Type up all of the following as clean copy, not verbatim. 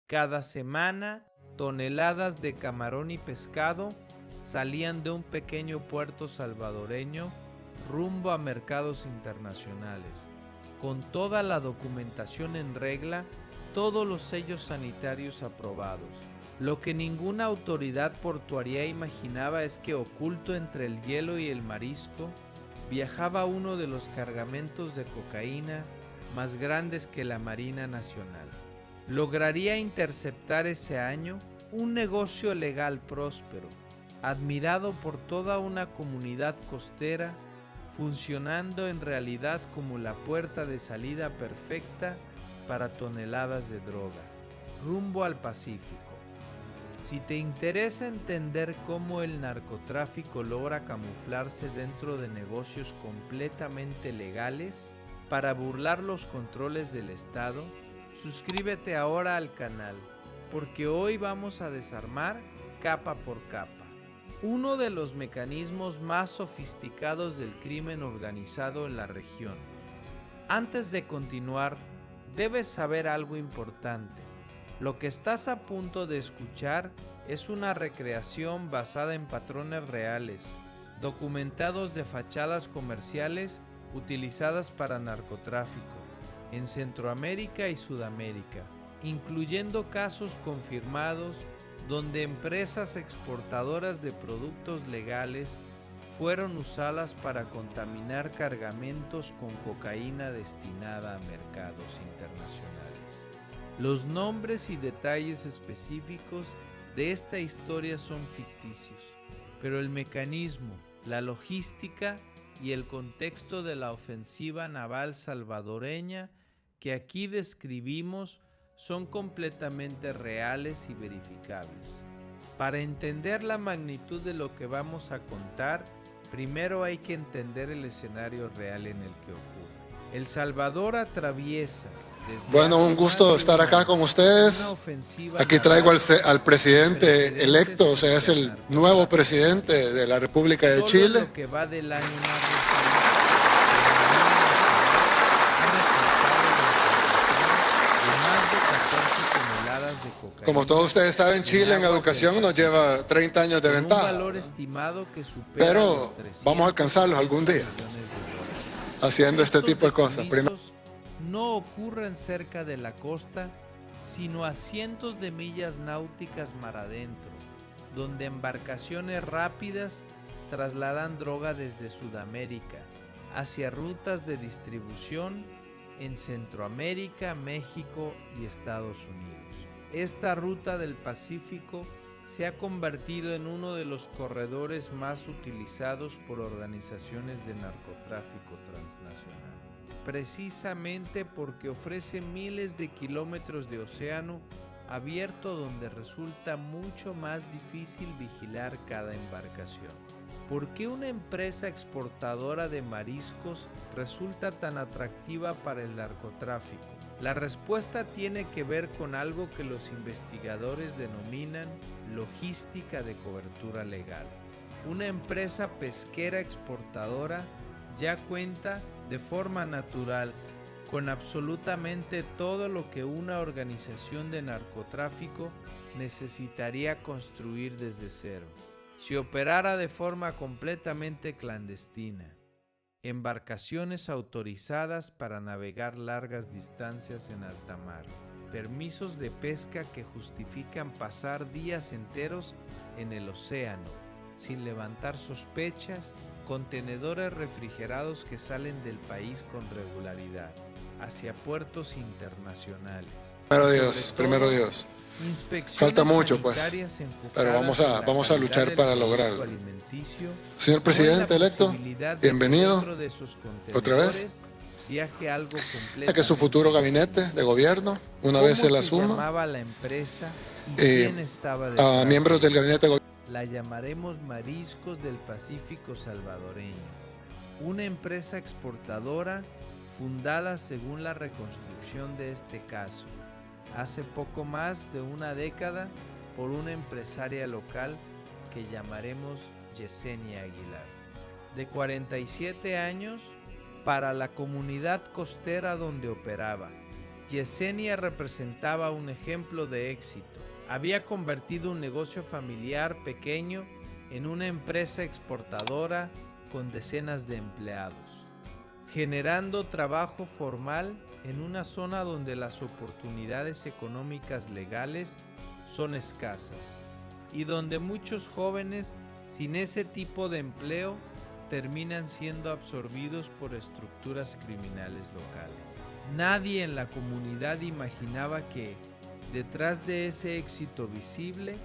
Cada semana, toneladas de camarón y pescado salían de un pequeño puerto salvadoreño rumbo a mercados internacionales, con toda la documentación en regla, todos los sellos sanitarios aprobados. Lo que ninguna autoridad portuaria imaginaba es que oculto entre el hielo y el marisco viajaba uno de los cargamentos de cocaína más grandes que la Marina Nacional. Lograría interceptar ese año un negocio legal próspero, admirado por toda una comunidad costera, funcionando en realidad como la puerta de salida perfecta para toneladas de droga, rumbo al Pacífico. Si te interesa entender cómo el narcotráfico logra camuflarse dentro de negocios completamente legales para burlar los controles del Estado, suscríbete ahora al canal, porque hoy vamos a desarmar capa por capa uno de los mecanismos más sofisticados del crimen organizado en la región. Antes de continuar, debes saber algo importante. Lo que estás a punto de escuchar es una recreación basada en patrones reales, documentados de fachadas comerciales utilizadas para narcotráfico en Centroamérica y Sudamérica, incluyendo casos confirmados donde empresas exportadoras de productos legales fueron usadas para contaminar cargamentos con cocaína destinada a mercados internacionales. Los nombres y detalles específicos de esta historia son ficticios, pero el mecanismo, la logística y el contexto de la ofensiva naval salvadoreña que aquí describimos son completamente reales y verificables. Para entender la magnitud de lo que vamos a contar, primero hay que entender el escenario real en el que ocurre. El Salvador atraviesa... Bueno, un gusto estar acá con ustedes. Aquí traigo al presidente electo, o sea, es el nuevo presidente de la República de Chile. Lo que va del año Como todos ustedes saben, Chile en educación nos lleva 30 años de ventaja. Pero vamos a alcanzarlos algún día haciendo este tipo de cosas. No ocurren cerca de la costa, sino a cientos de millas náuticas mar adentro, donde embarcaciones rápidas trasladan droga desde Sudamérica hacia rutas de distribución en Centroamérica, México y Estados Unidos. Esta ruta del Pacífico se ha convertido en uno de los corredores más utilizados por organizaciones de narcotráfico transnacional, precisamente porque ofrece miles de kilómetros de océano abierto donde resulta mucho más difícil vigilar cada embarcación. ¿Por qué una empresa exportadora de mariscos resulta tan atractiva para el narcotráfico? La respuesta tiene que ver con algo que los investigadores denominan logística de cobertura legal. Una empresa pesquera exportadora ya cuenta de forma natural con absolutamente todo lo que una organización de narcotráfico necesitaría construir desde cero, si operara de forma completamente clandestina. Embarcaciones autorizadas para navegar largas distancias en alta mar, permisos de pesca que justifican pasar días enteros en el océano, sin levantar sospechas, contenedores refrigerados que salen del país con regularidad, hacia puertos internacionales. Primero Dios. Falta mucho, pues, pero vamos a luchar para lograrlo. Señor presidente electo, bienvenido otra vez. Es que su futuro gabinete de gobierno, una vez se la asuma, a miembros del gabinete de gobierno. La llamaremos Mariscos del Pacífico Salvadoreño, una empresa exportadora fundada según la reconstrucción de este caso, hace poco más de una década por una empresaria local que llamaremos Yesenia Aguilar, de 47 años, para la comunidad costera donde operaba, Yesenia representaba un ejemplo de éxito. Había convertido un negocio familiar pequeño en una empresa exportadora con decenas de empleados, generando trabajo formal en una zona donde las oportunidades económicas legales son escasas y donde muchos jóvenes sin ese tipo de empleo terminan siendo absorbidos por estructuras criminales locales. Nadie en la comunidad imaginaba que, detrás de ese éxito visible,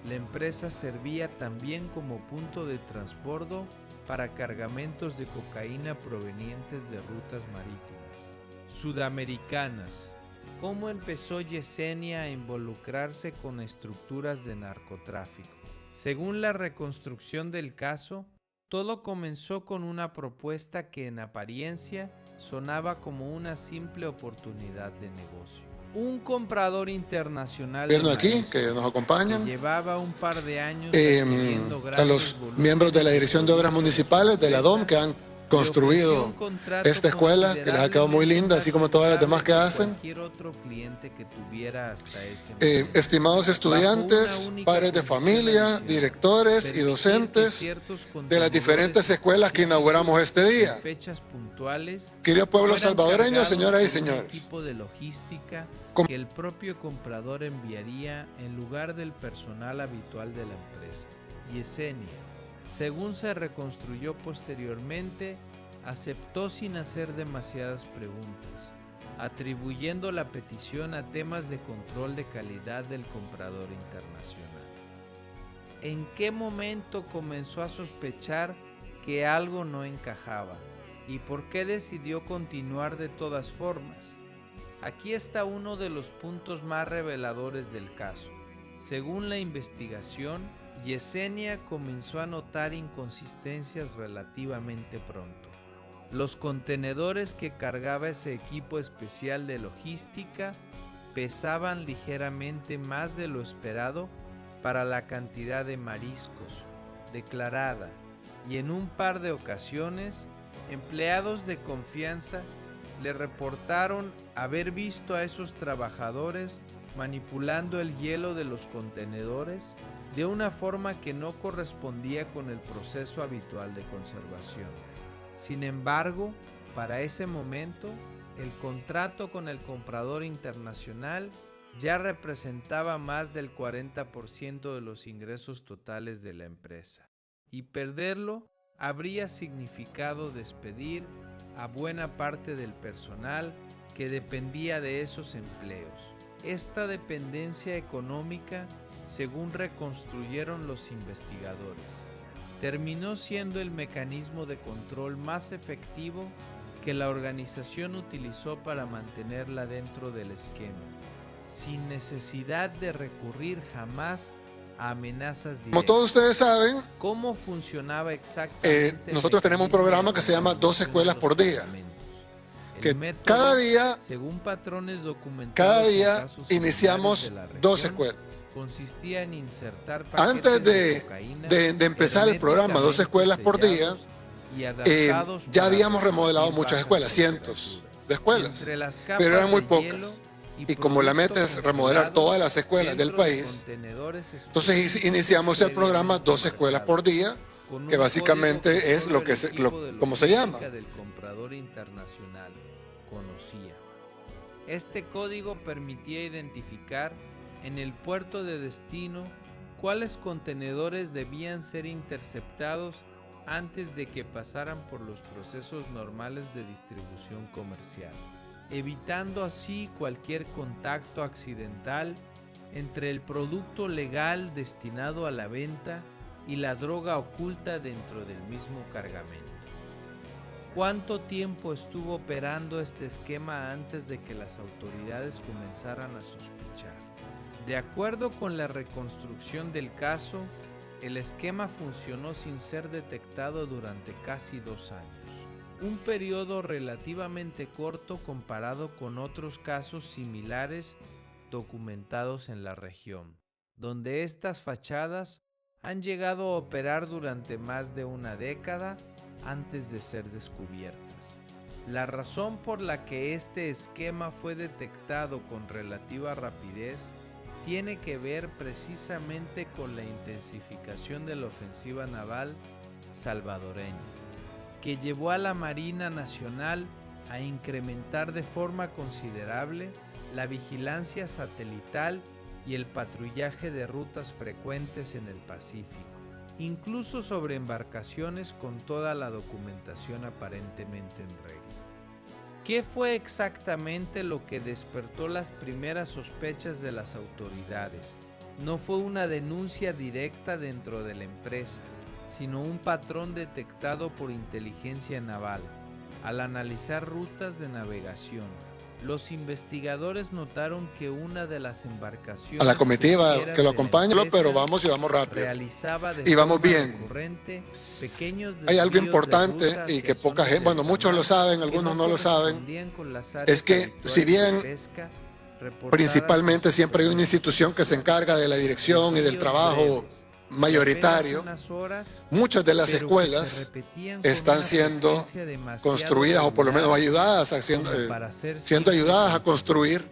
la empresa servía también como punto de transbordo para cargamentos de cocaína provenientes de rutas marítimas sudamericanas. ¿Cómo empezó Yesenia a involucrarse con estructuras de narcotráfico? Según la reconstrucción del caso, todo comenzó con una propuesta que en apariencia sonaba como una simple oportunidad de negocio. Un comprador internacional de aquí que nos acompañan, que llevaba un par de años a los miembros de la Dirección de Obras Municipales de la DOM que han construido esta escuela, que les ha quedado muy linda, así como todas las demás que hacen. Estimados estudiantes, padres de familia, directores y docentes de las diferentes escuelas que inauguramos este día. Querido pueblo salvadoreño, señoras y señores, que el propio comprador enviaría en lugar del personal habitual de la empresa. Yesenia, según se reconstruyó posteriormente, aceptó sin hacer demasiadas preguntas, atribuyendo la petición a temas de control de calidad del comprador internacional. ¿En qué momento comenzó a sospechar que algo no encajaba? ¿Y por qué decidió continuar de todas formas? Aquí está uno de los puntos más reveladores del caso. Según la investigación, Yesenia comenzó a notar inconsistencias relativamente pronto. Los contenedores que cargaba ese equipo especial de logística pesaban ligeramente más de lo esperado para la cantidad de mariscos declarada, y en un par de ocasiones, empleados de confianza le reportaron haber visto a esos trabajadores manipulando el hielo de los contenedores de una forma que no correspondía con el proceso habitual de conservación. Sin embargo, para ese momento, el contrato con el comprador internacional ya representaba más del 40% de los ingresos totales de la empresa, y perderlo habría significado despedir a buena parte del personal que dependía de esos empleos. Esta dependencia económica, según reconstruyeron los investigadores, terminó siendo el mecanismo de control más efectivo que la organización utilizó para mantenerla dentro del esquema, sin necesidad de recurrir jamás a amenazas directas. Como todos ustedes saben, ¿cómo funcionaba exactamente? Nosotros tenemos un programa que se llama 2 escuelas por día. Que cada día iniciamos 2 escuelas. Consistía en insertar antes de empezar el programa 2 escuelas por día, ya habíamos remodelado muchas escuelas, cientos de escuelas, pero eran muy pocas. Y como la meta es remodelar todas las escuelas del país, entonces iniciamos el programa 2 escuelas por día, que básicamente es como se llama. Este código permitía identificar en el puerto de destino cuáles contenedores debían ser interceptados antes de que pasaran por los procesos normales de distribución comercial, evitando así cualquier contacto accidental entre el producto legal destinado a la venta y la droga oculta dentro del mismo cargamento. ¿Cuánto tiempo estuvo operando este esquema antes de que las autoridades comenzaran a sospechar? De acuerdo con la reconstrucción del caso, el esquema funcionó sin ser detectado durante casi 2 años. Un periodo relativamente corto comparado con otros casos similares documentados en la región, donde estas fachadas han llegado a operar durante más de una década antes de ser descubiertas. La razón por la que este esquema fue detectado con relativa rapidez tiene que ver precisamente con la intensificación de la ofensiva naval salvadoreña, que llevó a la Marina Nacional a incrementar de forma considerable la vigilancia satelital y el patrullaje de rutas frecuentes en el Pacífico, incluso sobre embarcaciones con toda la documentación aparentemente en regla. ¿Qué fue exactamente lo que despertó las primeras sospechas de las autoridades? No fue una denuncia directa dentro de la empresa, sino un patrón detectado por inteligencia naval. Al analizar rutas de navegación, los investigadores notaron que una de las embarcaciones a la comitiva que lo acompaña, pero vamos y vamos rápido. Y vamos bien. Hay algo importante y que poca gente, bueno, muchos lo saben, algunos no lo saben, es que si bien principalmente siempre hay una institución que se encarga de la dirección y del trabajo mayoritario, muchas de las escuelas están siendo construidas o por lo menos ayudadas, siendo ayudadas a construir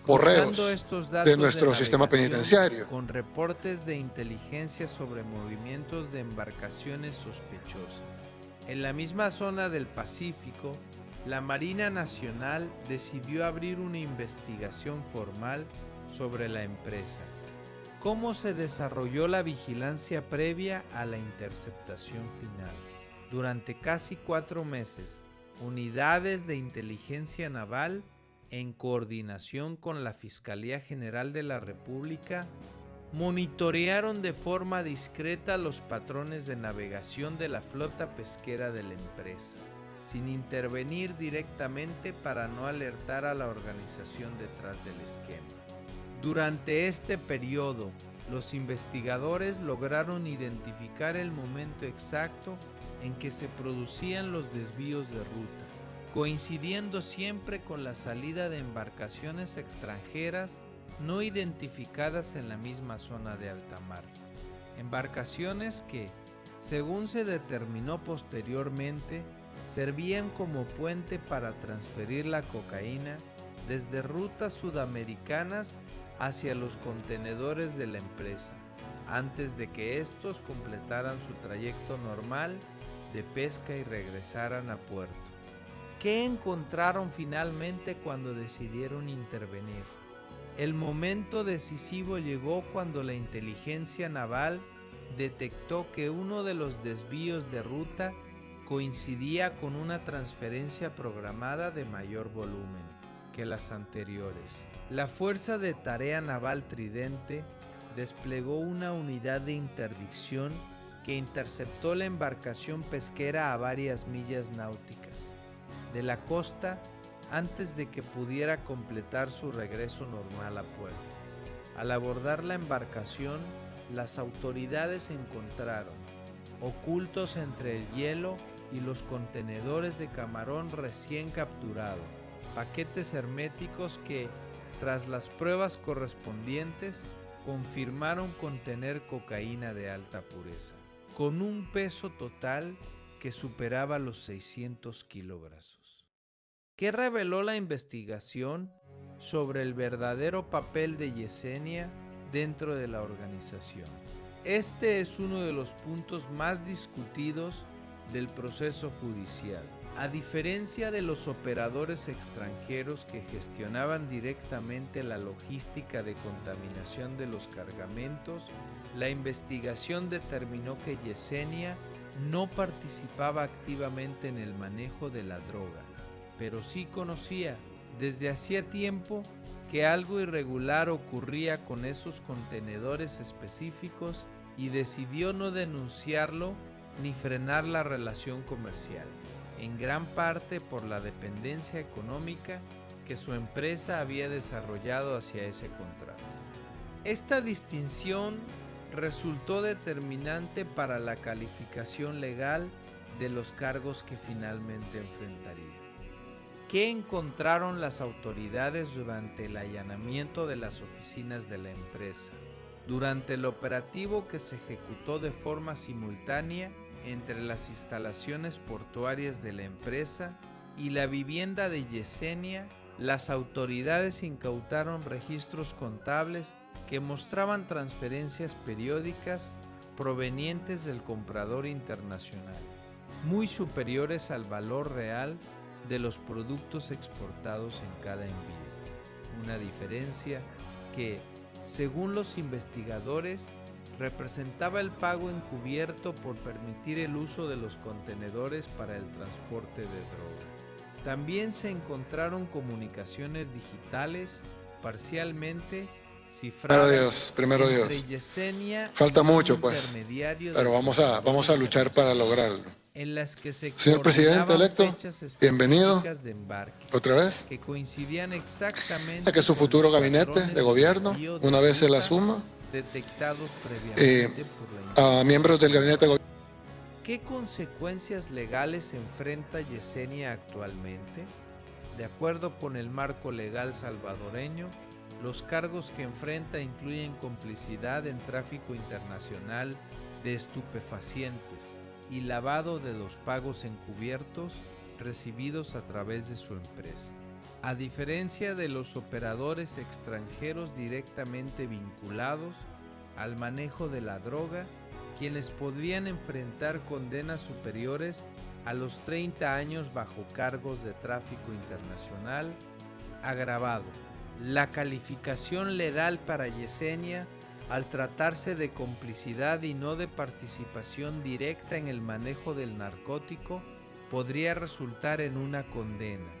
correos de nuestro sistema penitenciario. Con reportes de inteligencia sobre movimientos de embarcaciones sospechosas. En la misma zona del Pacífico, la Marina Nacional decidió abrir una investigación formal sobre la empresa. ¿Cómo se desarrolló la vigilancia previa a la interceptación final? Durante casi 4 meses, unidades de inteligencia naval, en coordinación con la Fiscalía General de la República, monitorearon de forma discreta los patrones de navegación de la flota pesquera de la empresa, sin intervenir directamente para no alertar a la organización detrás del esquema. Durante este periodo, los investigadores lograron identificar el momento exacto en que se producían los desvíos de ruta, coincidiendo siempre con la salida de embarcaciones extranjeras no identificadas en la misma zona de alta mar. Embarcaciones que, según se determinó posteriormente, servían como puente para transferir la cocaína desde rutas sudamericanas hacia los contenedores de la empresa, antes de que estos completaran su trayecto normal de pesca y regresaran a puerto. ¿Qué encontraron finalmente cuando decidieron intervenir? El momento decisivo llegó cuando la inteligencia naval detectó que uno de los desvíos de ruta coincidía con una transferencia programada de mayor volumen que las anteriores. La Fuerza de Tarea Naval Tridente desplegó una unidad de interdicción que interceptó la embarcación pesquera a varias millas náuticas de la costa antes de que pudiera completar su regreso normal a puerto. Al abordar la embarcación, las autoridades encontraron, ocultos entre el hielo y los contenedores de camarón recién capturado, paquetes herméticos que, tras las pruebas correspondientes, confirmaron contener cocaína de alta pureza, con un peso total que superaba los 600 kilogramos. ¿Qué reveló la investigación sobre el verdadero papel de Yesenia dentro de la organización? Este es uno de los puntos más discutidos del proceso judicial. A diferencia de los operadores extranjeros que gestionaban directamente la logística de contaminación de los cargamentos, la investigación determinó que Yesenia no participaba activamente en el manejo de la droga, pero sí conocía desde hacía tiempo que algo irregular ocurría con esos contenedores específicos y decidió no denunciarlo ni frenar la relación comercial, en gran parte por la dependencia económica que su empresa había desarrollado hacia ese contrato. Esta distinción resultó determinante para la calificación legal de los cargos que finalmente enfrentaría. ¿Qué encontraron las autoridades durante el allanamiento de las oficinas de la empresa? Durante el operativo que se ejecutó de forma simultánea entre las instalaciones portuarias de la empresa y la vivienda de Yesenia, las autoridades incautaron registros contables que mostraban transferencias periódicas provenientes del comprador internacional, muy superiores al valor real de los productos exportados en cada envío. Una diferencia que, según los investigadores, representaba el pago encubierto por permitir el uso de los contenedores para el transporte de droga. También se encontraron comunicaciones digitales parcialmente cifradas. Primero Dios. Falta mucho, pues, pero vamos a luchar para lograrlo. En las que se Señor presidente electo, bienvenido otra vez que coincidían exactamente a que su futuro gabinete de gobierno, una vez se la asuma, detectados previamente por la a miembros del gabinete de gobierno. ¿Qué consecuencias legales enfrenta Yesenia actualmente? De acuerdo con el marco legal salvadoreño, los cargos que enfrenta incluyen complicidad en tráfico internacional de estupefacientes y lavado de los pagos encubiertos recibidos a través de su empresa. A diferencia de los operadores extranjeros directamente vinculados al manejo de la droga, quienes podrían enfrentar condenas superiores a los 30 años bajo cargos de tráfico internacional agravado. La calificación legal para Yesenia, al tratarse de complicidad y no de participación directa en el manejo del narcótico, podría resultar en una condena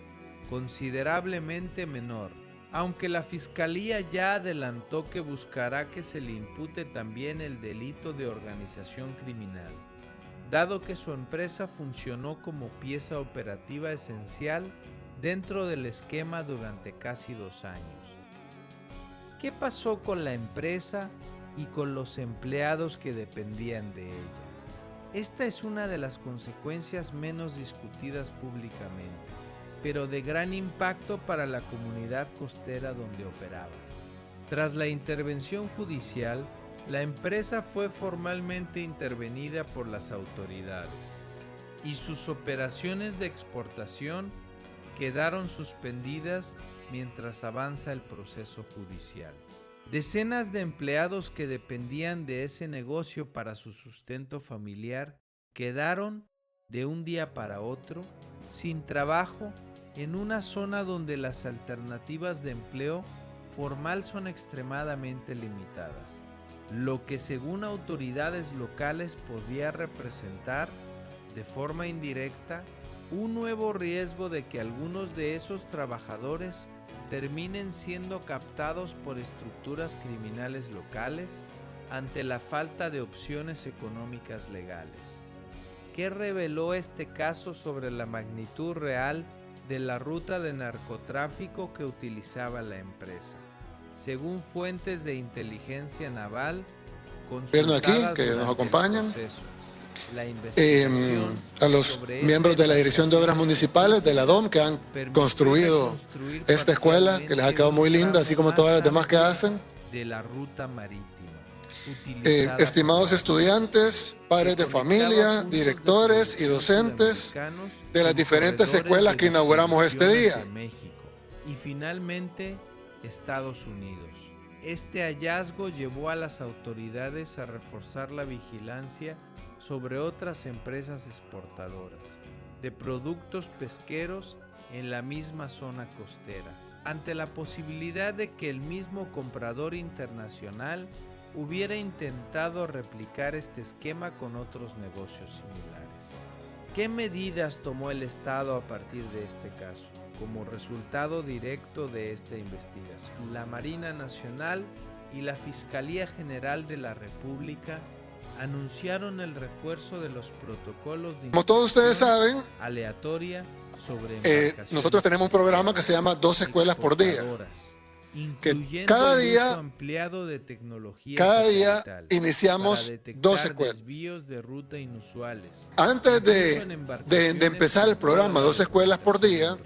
considerablemente menor, aunque la Fiscalía ya adelantó que buscará que se le impute también el delito de organización criminal, dado que su empresa funcionó como pieza operativa esencial dentro del esquema durante casi 2 años. ¿Qué pasó con la empresa y con los empleados que dependían de ella? Esta es una de las consecuencias menos discutidas públicamente, pero de gran impacto para la comunidad costera donde operaba. Tras la intervención judicial, la empresa fue formalmente intervenida por las autoridades y sus operaciones de exportación quedaron suspendidas mientras avanza el proceso judicial. Decenas de empleados que dependían de ese negocio para su sustento familiar quedaron, de un día para otro, sin trabajo en una zona donde las alternativas de empleo formal son extremadamente limitadas, lo que según autoridades locales podía representar, de forma indirecta, un nuevo riesgo de que algunos de esos trabajadores terminen siendo captados por estructuras criminales locales ante la falta de opciones económicas legales. ¿Qué reveló este caso sobre la magnitud real de la ruta de narcotráfico que utilizaba la empresa? Según fuentes de inteligencia naval, aquí que nos acompañan, a los miembros de la Dirección de Obras Municipales de la DOM que han construido esta escuela, que les ha quedado muy linda, así como todas las demás que hacen. De la ruta marítima. Estimados estudiantes, padres de familia, directores y docentes de las diferentes escuelas que inauguramos este día. Y finalmente, Estados Unidos. Este hallazgo llevó a las autoridades a reforzar la vigilancia sobre otras empresas exportadoras de productos pesqueros en la misma zona costera, ante la posibilidad de que el mismo comprador internacional hubiera intentado replicar este esquema con otros negocios similares. ¿Qué medidas tomó el Estado a partir de este caso? Como resultado directo de esta investigación, la Marina Nacional y la Fiscalía General de la República anunciaron el refuerzo de los protocolos de como todos ustedes saben, aleatoria sobre nosotros tenemos un programa que se llama 2 escuelas por día, que cada día iniciamos 2 escuelas. De ruta inusuales. Antes de empezar el programa 2 escuelas por día,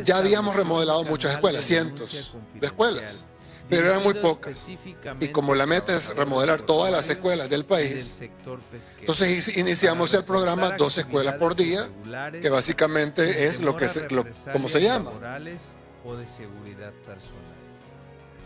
ya habíamos remodelado muchas escuelas, cientos de escuelas. pero eran muy pocas. Y como la meta es remodelar todas las escuelas del país, entonces iniciamos el programa 2 escuelas por día, que básicamente es como se llama. O de seguridad personal.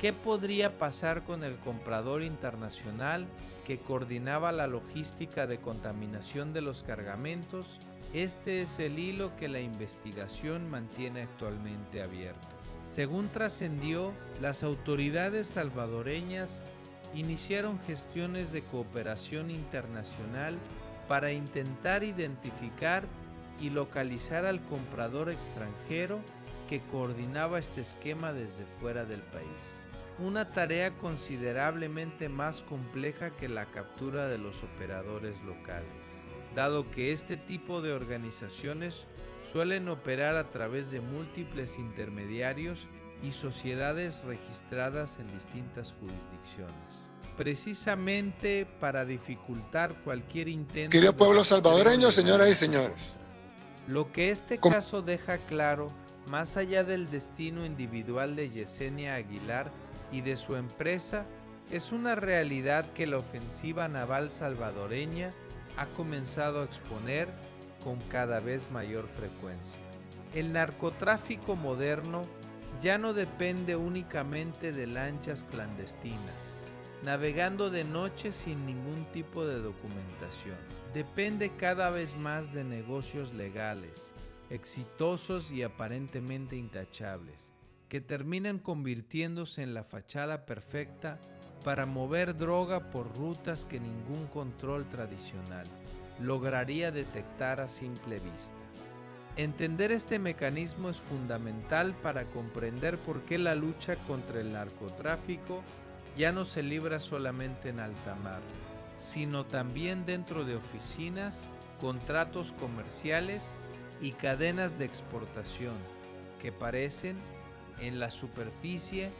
¿Qué podría pasar con el comprador internacional que coordinaba la logística de contaminación de los cargamentos? Este es el hilo que la investigación mantiene actualmente abierto. Según trascendió, las autoridades salvadoreñas iniciaron gestiones de cooperación internacional para intentar identificar y localizar al comprador extranjero que coordinaba este esquema desde fuera del país. Una tarea considerablemente más compleja que la captura de los operadores locales, dado que este tipo de organizaciones suelen operar a través de múltiples intermediarios y sociedades registradas en distintas jurisdicciones. Precisamente para dificultar cualquier intento... Querido pueblo salvadoreño, señoras y señores. Lo que este caso deja claro, más allá del destino individual de Yesenia Aguilar y de su empresa, es una realidad que la ofensiva naval salvadoreña ha comenzado a exponer con cada vez mayor frecuencia. El narcotráfico moderno ya no depende únicamente de lanchas clandestinas, navegando de noche sin ningún tipo de documentación. Depende cada vez más de negocios legales, exitosos y aparentemente intachables, que terminan convirtiéndose en la fachada perfecta para mover droga por rutas que ningún control tradicional lograría detectar a simple vista. Entender este mecanismo es fundamental para comprender por qué la lucha contra el narcotráfico ya no se libra solamente en alta mar, sino también dentro de oficinas, contratos comerciales y cadenas de exportación que parecen, en la superficie,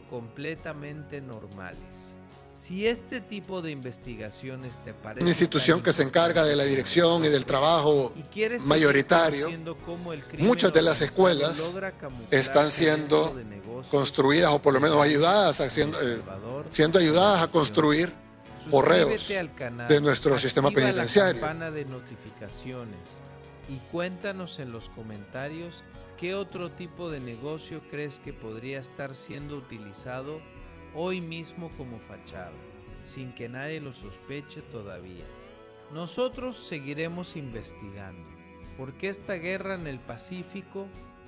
completamente normales. Si este tipo de investigaciones te parece... Una institución que se encarga de la dirección y del trabajo mayoritario, muchas de las escuelas están siendo construidas o por lo menos ayudadas, siendo ayudadas a construir correos de nuestro sistema penitenciario. De notificaciones y cuéntanos en los comentarios qué otro tipo de negocio crees que podría estar siendo utilizado hoy mismo como fachada, sin que nadie lo sospeche todavía. Nosotros seguiremos investigando, porque esta guerra en el Pacífico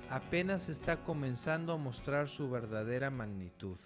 apenas está comenzando a mostrar su verdadera magnitud.